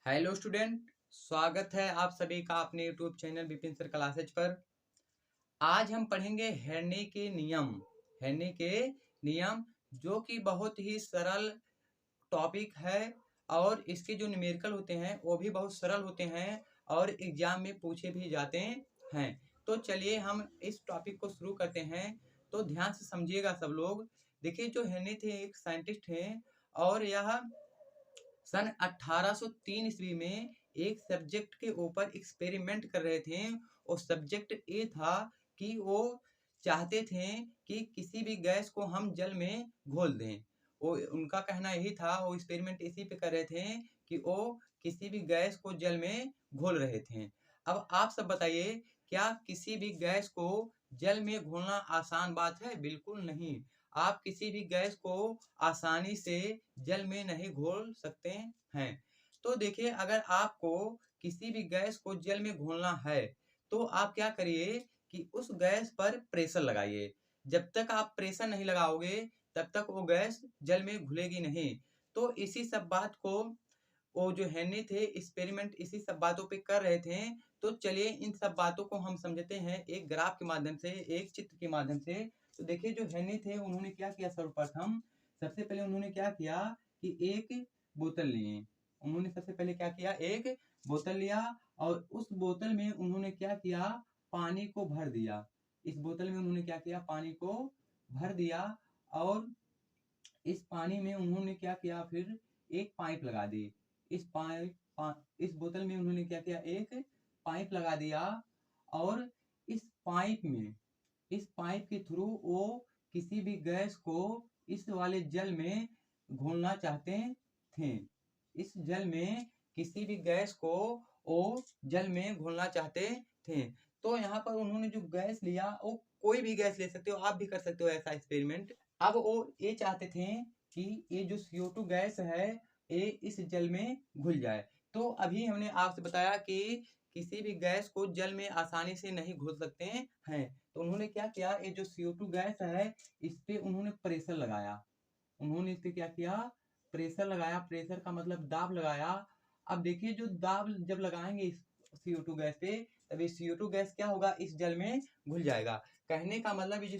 Hello student, स्वागत है आप सभी का अपने YouTube channel Vipin sir classes पर। आज हम पढ़ेंगे हेरने के नियम। हेरने के नियम जो कि बहुत ही सरल टॉपिक है और इसके जो न्यूमेरिकल होते हैं वो भी बहुत सरल होते हैं और एग्जाम में पूछे भी जाते हैं। तो चलिए हम इस टॉपिक को शुरू करते हैं। तो ध्यान से समझिएगा सब लोग। देखिए, जो हेनरी थे एक साइंटिस्ट हैं और यह सन 1803 ईस्वी में एक सब्जेक्ट के ऊपर एक्सपेरिमेंट कर रहे थे। और सब्जेक्ट ये था कि वो चाहते थे कि किसी भी गैस को हम जल में घोल दें। वो उनका कहना यही था, वो एक्सपेरिमेंट इसी पे कर रहे थे कि वो किसी भी गैस को जल में घोल रहे थे। अब आप सब बताइए, क्या किसी भी गैस को जल में घोलना आसान बात है? बिल्कुल नहीं। आप किसी भी गैस को आसानी से जल में नहीं घोल सकते हैं। तो देखिए, अगर आपको किसी भी गैस को जल में घोलना है तो आप क्या करिए कि उस गैस पर प्रेशर लगाइए। जब तक आप प्रेशर नहीं लगाओगे तब तक वो गैस जल में घुलेगी नहीं। तो इसी सब बात को वो जो हेनरी थे एक्सपेरिमेंट इसी सब बातों पे कर रहे थे। तो चलिए इन सब बातों को हम समझते हैं एक ग्राफ के माध्यम से, एक चित्र के माध्यम से। तो देखिए, जो हेनरी थे उन्होंने क्या किया, सर्वप्रथम सबसे पहले उन्होंने क्या किया कि एक बोतल लिए। उन्होंने सबसे पहले क्या किया, एक बोतल लिया और उस बोतल में उन्होंने क्या किया, पानी को भर दिया। इस बोतल में उन्होंने क्या किया, पानी को भर दिया और इस पानी में उन्होंने क्या किया, फिर एक पाइप लगा दी। इस बोतल में उन्होंने क्या किया, एक पाइप लगा दिया और इस पाइप के थ्रू वो किसी भी गैस को इस वाले जल में घोलना चाहते थे। इस जल में किसी भी गैस को वो जल में घोलना चाहते थे। तो यहाँ पर उन्होंने जो गैस लिया वो कोई भी गैस ले सकते हो, आप भी कर सकते हो ऐसा एक्सपेरिमेंट। अब वो ये चाहते थे कि ये जो CO2 गैस है ये इस जल में घुल जाए। तो अभी हमने आपसे बताया कि किसी भी गैस को जल में आसानी से नहीं घोल सकते हैं। तो उन्होंने क्या किया, ये जो CO2 गैस है इस पे उन्होंने प्रेशर लगाया। उन्होंने इस पे क्या किया, प्रेशर लगाया। प्रेशर का मतलब दाब लगाया। अब देखिए, जो दाब जब लगाएंगे इस CO2 गैस पे तब ये CO2 गैस क्या होगा, इस जल में घुल जाएगा। कहने का मतलब ये जो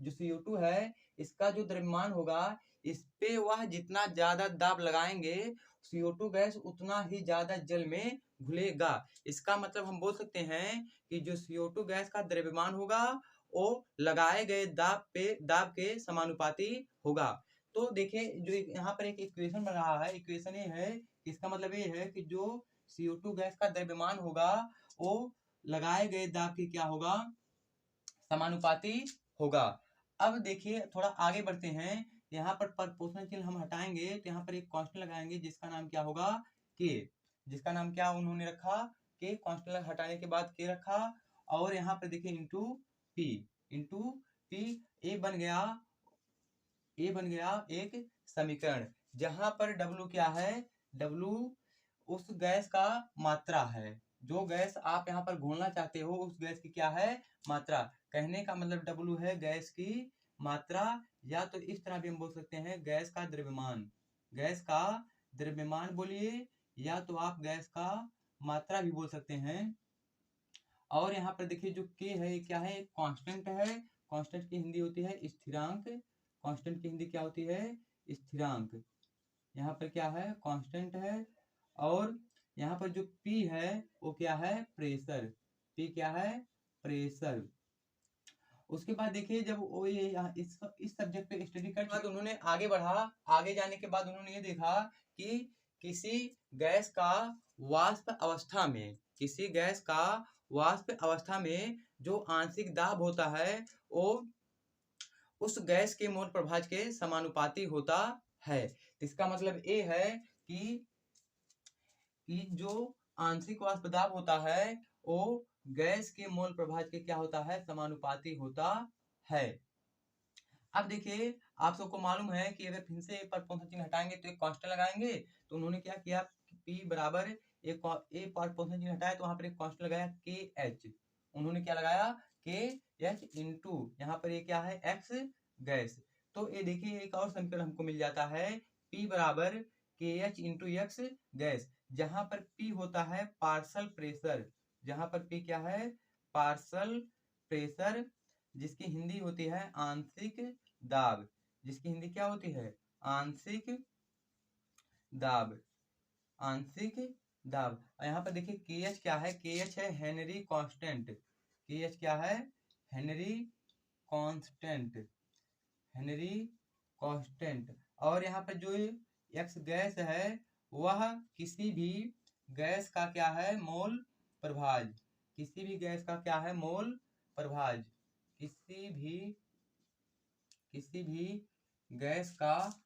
CO2 है इसका जो द्रव्यमान होगा इस पे वह जितना ज्यादा दाब लगाएंगे CO2 गैस उतना ही ज्यादा जल में घुलेगा। इसका मतलब हम बोल सकते हैं कि जो CO2 गैस का द्रव्यमान होगा वो लगाए गए दाब के समानुपाती होगा। तो देखिए, जो यहाँ पर एक इक्वेशन बन रहा है, इक्वेशन ये है, इसका मतलब ये है कि जो CO2 गैस का द्रव्यमान होगा वो लगाए गए दाब के क्या होगा, समानुपाती होगा। अब देखिए थोड़ा आगे बढ़ते हैं। यहाँ पर प्रपोर्शनल चिन्ह हम हटाएंगे तो यहाँ पर एक कांस्टेंट लगाएंगे जिसका नाम क्या होगा, के। जिसका नाम क्या उन्होंने रखा, के। कांस्टेंट हटाने के बाद के रखा और यहाँ पर देखिए इंटू पी। ए बन गया एक समीकरण जहां पर W क्या है, W उस गैस का मात्रा है। जो गैस आप यहाँ पर घोलना चाहते हो उस गैस की क्या है, मात्रा। कहने का मतलब W है गैस की मात्रा, या तो इस तरह भी हम बोल सकते हैं गैस का द्रव्यमान। गैस का द्रव्यमान बोलिए, या तो आप गैस का मात्रा भी बोल सकते हैं। और यहाँ पर देखिए जो के है ये क्या है, कांस्टेंट है। कांस्टेंट की हिंदी होती है स्थिरांक। कांस्टेंट की हिंदी क्या होती है, स्थिरांक। यहाँ पर क्या है, कांस्टेंट है। और यहाँ पर जो P है वो क्या है, प्रेशर। P क्या है, प्रेशर। उसके बाद देखिए, जब वो ये इस सब्जेक्ट पे स्टडी कर बाद उन्होंने आगे बढ़ा। आगे जाने के बाद उन्होंने ये देखा कि किसी गैस का वाष्प अवस्था में जो आंशिक दाब होता है वो उस गैस के मोल प्रभाज के समानुपाती होता है। इसका मतलब ये है कि जो आंशिक वाष्प दाब होता है वो गैस के मोल प्रभाज के क्या होता है, समानुपाती होता है। अब देखिए, आप सबको मालूम है कि अगर फिर से प्रपोर्शनल चिन्ह हटाएंगे तो एक कांस्टेंट लगाएंगे। तो उन्होंने क्या किया, P बराबर एक प्रपोर्शनल चिन्ह हटाया तो वहां पर एक कांस्टेंट लगाया KH। उन्होंने क्या लगाया, KH इंटू यहाँ पर ये क्या है, X गैस। तो ये देखिए एक और समीकरण हमको मिल जाता है, P बराबर KH इंटू एक्स गैस, जहां पर P होता है पार्सल प्रेशर, जहां पर P क्या है, पार्सल प्रेशर, जिसकी हिंदी होती है आंशिक दाब, जिसकी हिंदी क्या होती है, आंशिक दाब, आंशिक दाब। और यहाँ पर देखिए KH क्या है, KH है हेनरी कांस्टेंट, KH क्या है, हेनरी कांस्टेंट, हेनरी कांस्टेंट। और यहाँ पर जो एक्स गैस है वह किसी भी गैस का क्या है, मोल प्रभाज, किसी भी गैस का क्या है, मोल प्रभाज, किसी भी गैस का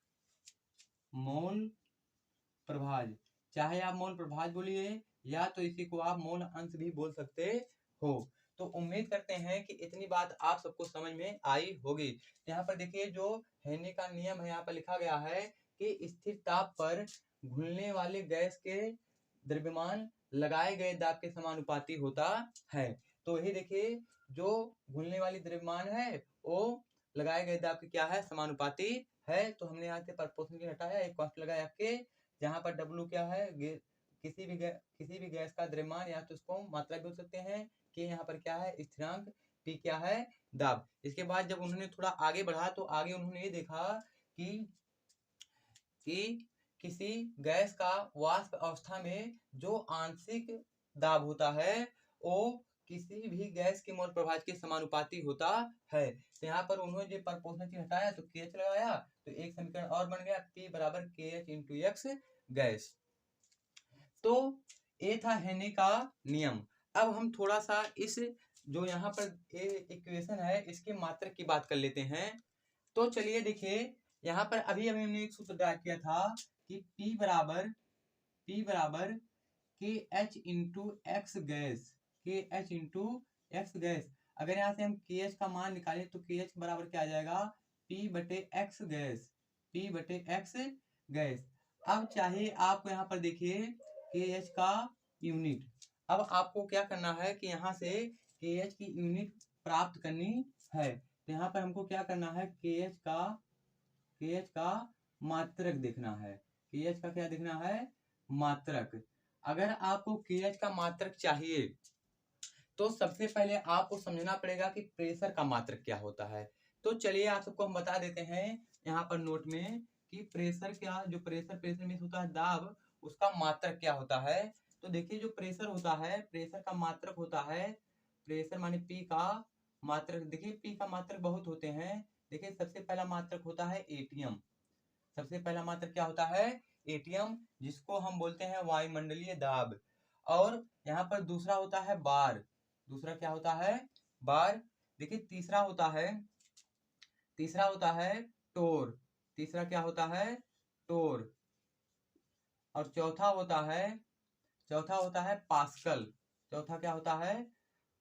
मोल प्रभाज, चाहे आप मोल प्रभाज बोलिए या तो इसी को आप मोल अंश भी बोल सकते हो। तो उम्मीद करते हैं कि इतनी बात आप सबको समझ में आई होगी। यहाँ पर देखिए जो हेने का नियम है, यहाँ पर लिखा गया है कि स्थिर ताप पर घुलने वाले गैस के द्रव्यमान लगाए गए दाब के समानुपाती होता है। तो यही देखिए जो घुलने वाली द्रव्यमान है वो लगाए गए दाब के क्या है, समानुपाती है। तो हमने यहाँ से प्रपोर्शनल हटाया, एक कॉस्ट लगाया के, जहां पर W क्या है, किसी भी गैस का द्रव्यमान, या तो उसको मात्रा बोल सकते हैं, कि यहाँ पर क्या है, स्थिरांक, P क्या है, दाब। इसके बाद जब उन्होंने थोड़ा आगे बढ़ा तो आगे उन्होंने ये देखा कि किसी गैस का वाष्प अवस्था में जो आंशिक दाब होता है वो किसी भी गैस के मोल प्रभाज के समानुपाती होता है। तो यहाँ पर उन्होंने जो प्रपोर्शनल चिन्ह हटाया तो KH लगाया, तो एक समीकरण और बन गया, P बराबर KH इंटू एक्स गैस। तो ये था हेने का नियम। अब हम थोड़ा सा इस जो यहाँ पर इक्वेशन है इसके मात्रक की बात कर लेते हैं। तो चलिए देखिए यहाँ पर अभी हमने एक सूत्र ड्रा किया था कि P बराबर KH into x gas, KH into x gas. अगर यहाँ से हम KH का मान निकालें तो KH बराबर क्या आ जाएगा, P बटे एक्स गैस, P बटे एक्स गैस। अब चाहिए आपको यहाँ पर देखिए KH का यूनिट। अब आपको क्या करना है कि यहाँ से KH की यूनिट प्राप्त करनी है। तो यहाँ पर हमको क्या करना है, KH का मात्रक देखना है, KH का क्या देखना है, मात्रक। अगर आपको KH का मात्रक चाहिए तो सबसे पहले आपको समझना पड़ेगा कि प्रेशर का मात्रक क्या होता है। तो चलिए आप सबको हम बता देते हैं यहाँ पर नोट में कि प्रेशर क्या, जो प्रेशर में होता है दाब, उसका मात्रक क्या होता है। तो देखिए जो प्रेशर होता है, प्रेशर का मात्रक होता है, प्रेशर माने P का मात्रक। देखिए P का मात्रक बहुत होते हैं। देखिए सबसे पहला मात्रक होता है ATM, सबसे पहला मात्रक क्या होता है, ATM, जिसको हम बोलते हैं वायुमंडलीय दाब। और यहाँ पर दूसरा होता है बार, दूसरा क्या होता है, बार। देखिए तीसरा होता है टोर, तीसरा क्या होता है, टोर। और चौथा होता है पास्कल, चौथा क्या होता है,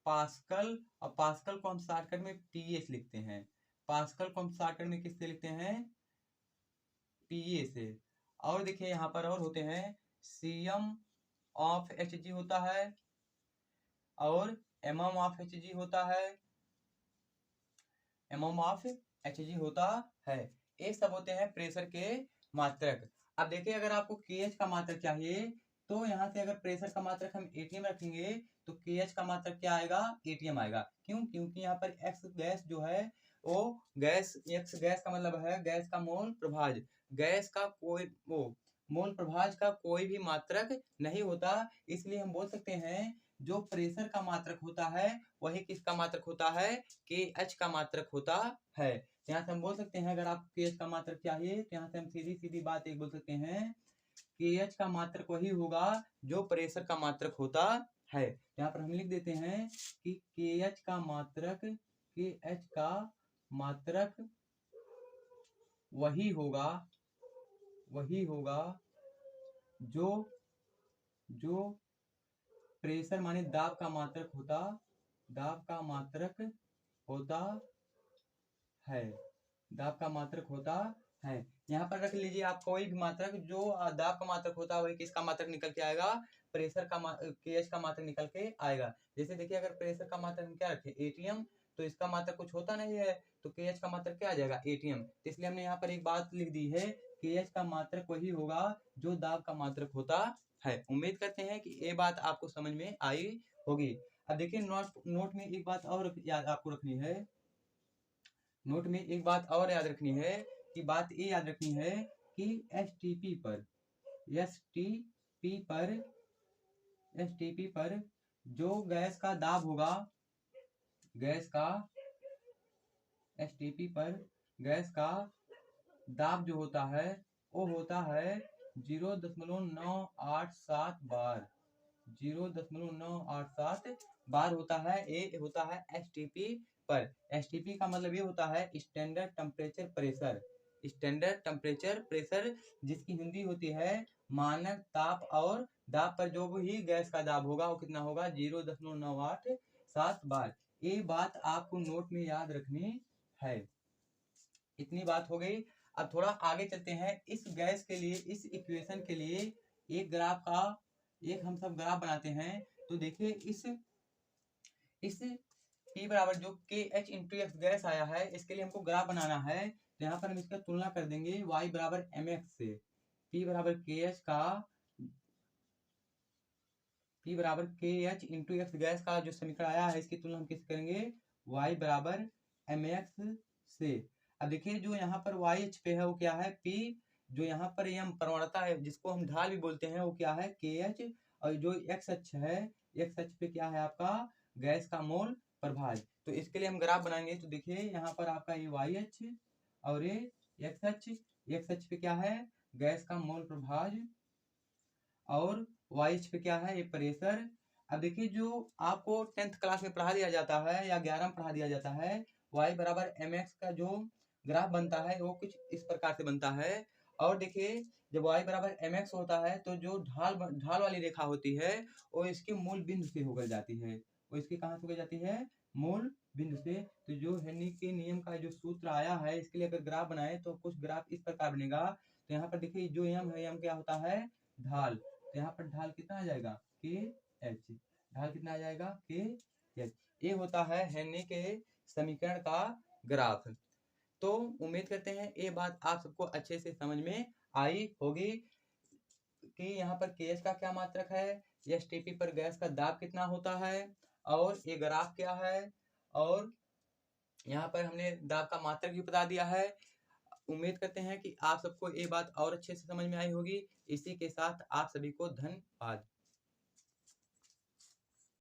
पास्कल। और पास्कल को हम शॉर्टकट में PS लिखते हैं, पास्कल को हम शॉर्टकट में किससे लिखते हैं, PA से। और देखिए यहाँ पर और होते हैं CM ऑफ Hg होता है, और MM ऑफ Hg होता है, MM ऑफ Hg होता है। ये सब होते हैं प्रेशर के मात्रक। अब देखिए अगर आपको KH का मात्रक चाहिए तो यहाँ से अगर प्रेशर का मात्रक हम ATM रखेंगे तो KH का मात्रक क्या आएगा, ATM आएगा। क्यों, क्योंकि यहाँ पर एक्स गैस जो है वो गैस, एक्स गैस का मतलब है गैस का मोल प्रभाज, गैस का कोई मोल प्रभाज का कोई भी मात्रक नहीं होता। इसलिए हम बोल सकते हैं जो प्रेशर का मात्रक होता है वही किसका मात्रक होता है, KH का मात्रक होता है। यहाँ से हम बोल सकते हैं अगर आपको KH का मात्रक चाहिए तो यहाँ से हम सीधी सीधी बात एक बोल सकते हैं, KH का मात्रक वही होगा जो प्रेशर का मात्रक होता है। यहाँ पर हम लिख देते हैं कि KH का मात्रक वही होगा जो प्रेशर माने दाब का मात्रक होता है, दाब का मात्रक होता है। यहाँ पर रख लीजिए आप कोई भी मात्रक, जो दाब का मात्रक होता है वही किसका मात्रक निकल के आएगा, प्रेशर का KH का मात्रक निकल के आएगा। जैसे देखिए अगर प्रेशर का मात्रक हम क्या रखे ATM, तो इसका मात्रक कुछ होता नहीं है तो KH का मात्रक क्या आ जाएगा, ATM। इसलिए हमने यहाँ पर एक बात लिख दी है KH का मात्रक वही होगा जो दाब का मात्रक होता है। उम्मीद करते हैं कि ये बात आपको समझ में आई होगी। अब देखिए नोट में एक बात और याद आपको रखनी है। नोट में एक बात और याद रखनी है कि बात ये याद रखनी है कि एसटीपी पर जो गैस का दाब होगा, एसटीपी पर गैस का दाब जो होता है वो होता है 0.987 बार। 0.987 बार होता है। ये होता है एसटीपी पर। एसटीपी का मतलब ये होता है standard temperature pressure. Standard temperature pressure जिसकी हिंदी होती है मानक ताप और दाब पर जो भी गैस का दाब होगा वो कितना होगा 0.987 बार। ये बात आपको नोट में याद रखनी है। इतनी बात हो गई। अब थोड़ा आगे चलते हैं। इस गैस के लिए, इस इक्वेशन के लिए एक ग्राफ का एक हम सब ग्राफ बनाते हैं। तो देखिए इस P बराबर जो KH इंटू एक्स गैस आया है, इसके लिए हमको ग्राफ बनाना है। तो यहाँ पर हम इसका तुलना कर देंगे y बराबर mx से। P बराबर KH इंटू एक्स गैस का जो समीकरण आया है, इसकी तुलना हम किससे करेंगे? y बराबर mx से। अब देखिए जो यहाँ पर YH पे है वो क्या है? P। जो यहाँ पर यम प्रवणता है जिसको हम ढाल भी बोलते हैं वो क्या है? KH। और जो x अक्ष है, x अक्ष पे क्या है आपका? गैस का मोल प्रभाज। तो इसके लिए हम ग्राफ बनाएंगे। तो देखिए यहाँ पर आपका ये YH और ये x अक्ष पे क्या है? गैस का मोल प्रभाज और YH पे क्या है? ये प्रेशर। अब देखिए जो आपको 10th क्लास में पढ़ा दिया जाता है या 11 में पढ़ा दिया जाता है, y बराबर mx का जो ग्राफ बनता है वो कुछ इस प्रकार से बनता है। और देखिए जब y बराबर mx होता है तो जो ढाल वाली रेखा होती है वो इसके मूल बिंदु से होकर जाती है। वो इसके कहाँ से होकर जाती है? मूल बिंदु से। तो जो हेनरी के नियम का जो सूत्र आया है, इसके लिए अगर ग्राफ बनाए तो कुछ ग्राफ इस प्रकार बनेगा। तो यहाँ पर देखिए जो यम है, यम क्या होता है? ढाल। तो यहाँ पर ढाल कितना आ जाएगा? KH। ढाल कितना आ जाएगा? KH। ये होता है हेनरी के समीकरण का ग्राफ। तो उम्मीद करते हैं ये बात आप सबको अच्छे से समझ में आई होगी कि यहाँ पर KH का क्या मात्रक है, एसटीपी पर गैस का दाब कितना होता है, और ये ग्राफ क्या है, और यहाँ पर हमने दाब का मात्रक भी बता दिया है। उम्मीद करते हैं कि आप सबको ये बात और अच्छे से समझ में आई होगी। इसी के साथ आप सभी को धन्यवाद।